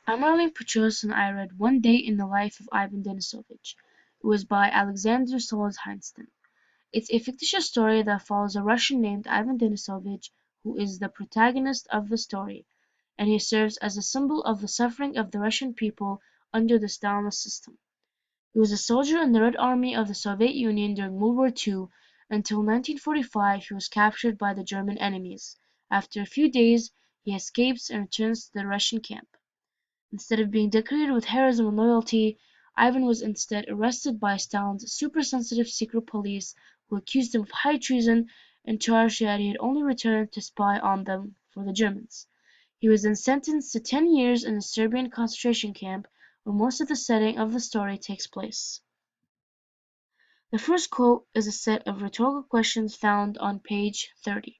I'm Marlene Putros and I read One Day in the Life of Ivan Denisovich. It was by Alexander Solzhenitsyn. It's a fictitious story that follows a Russian named Ivan Denisovich, who is the protagonist of the story, and he serves as a symbol of the suffering of the Russian people under the Stalinist system. He was a soldier in the Red Army of the Soviet Union during World War II. Until 1945 he was captured by the German enemies. After a few days, he escapes and returns to the Russian camp. Instead of being decorated with heroism and loyalty, Ivan was instead arrested by Stalin's super-sensitive secret police, who accused him of high treason and charged that he had only returned to spy on them for the Germans. He was then sentenced to 10 years in a Serbian concentration camp, where most of the setting of the story takes place. The first quote is a set of rhetorical questions found on page 30.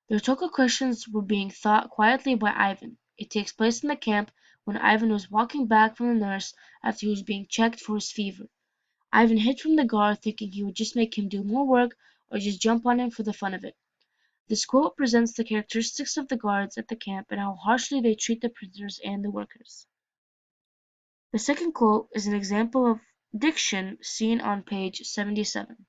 The rhetorical questions were being thought quietly by Ivan. It takes place in the camp when Ivan was walking back from the nurse after he was being checked for his fever. Ivan hid from the guard, thinking he would just make him do more work or just jump on him for the fun of it. This quote presents the characteristics of the guards at the camp and how harshly they treat the prisoners and the workers. The second quote is an example of diction seen on page 77.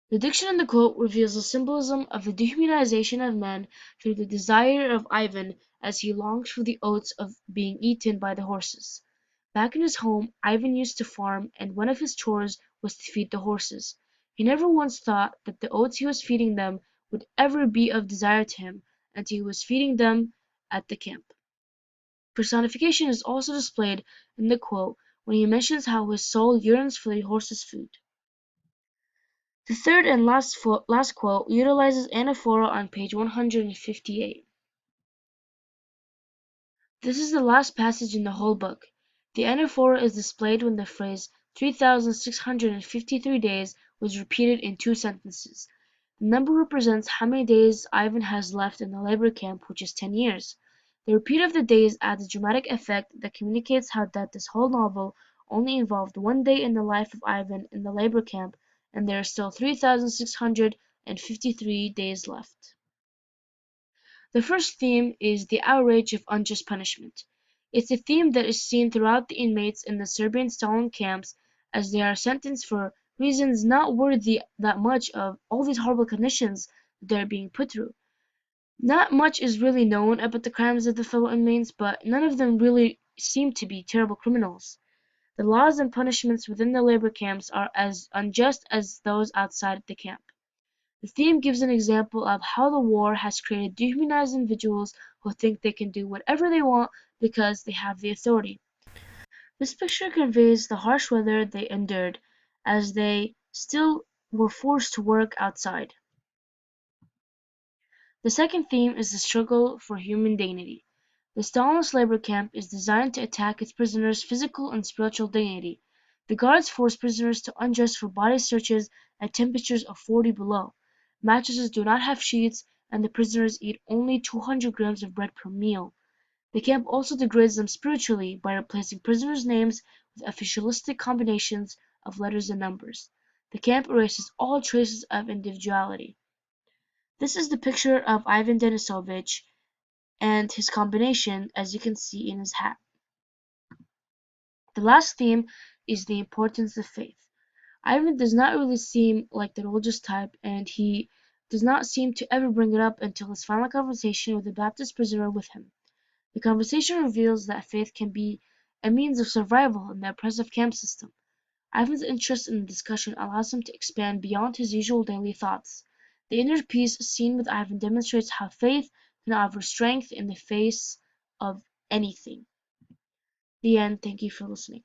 The diction in the quote reveals the symbolism of the dehumanization of man through the desire of Ivan as he longs for the oats of being eaten by the horses. Back in his home, Ivan used to farm, and one of his chores was to feed the horses. He never once thought that the oats he was feeding them would ever be of desire to him until he was feeding them at the camp. Personification is also displayed in the quote when he mentions how his soul yearns for the horse's food. The third and last quote utilizes anaphora on page 158. This is the last passage in the whole book. The anaphora is displayed when the phrase 3,653 days was repeated in two sentences. The number represents how many days Ivan has left in the labor camp, which is 10 years. The repeat of the days adds a dramatic effect that communicates how that this whole novel only involved one day in the life of Ivan in the labor camp, and there are still 3,653 days left. The first theme is the outrage of unjust punishment. It's a theme that is seen throughout the inmates in the Serbian Stalin camps, as they are sentenced for reasons not worthy that much of all these horrible conditions they are being put through. Not much is really known about the crimes of the fellow inmates, but none of them really seem to be terrible criminals. The laws and punishments within the labor camps are as unjust as those outside the camp. The theme gives an example of how the war has created dehumanized individuals who think they can do whatever they want because they have the authority. This picture conveys the harsh weather they endured, as they still were forced to work outside. The second theme is the struggle for human dignity. The Stalinist labor camp is designed to attack its prisoners' physical and spiritual dignity. The guards force prisoners to undress for body searches at temperatures of 40 below. Mattresses do not have sheets, and the prisoners eat only 200 grams of bread per meal. The camp also degrades them spiritually by replacing prisoners' names with officialistic combinations of letters and numbers. The camp erases all traces of individuality. This is the picture of Ivan Denisovich and his combination, as you can see in his hat. The last theme is the importance of faith. Ivan does not really seem like the religious type, and he does not seem to ever bring it up until his final conversation with the Baptist prisoner with him. The conversation reveals that faith can be a means of survival in the oppressive camp system. Ivan's interest in the discussion allows him to expand beyond his usual daily thoughts. The inner peace seen with Ivan demonstrates how faith can offer strength in the face of anything. The end. Thank you for listening.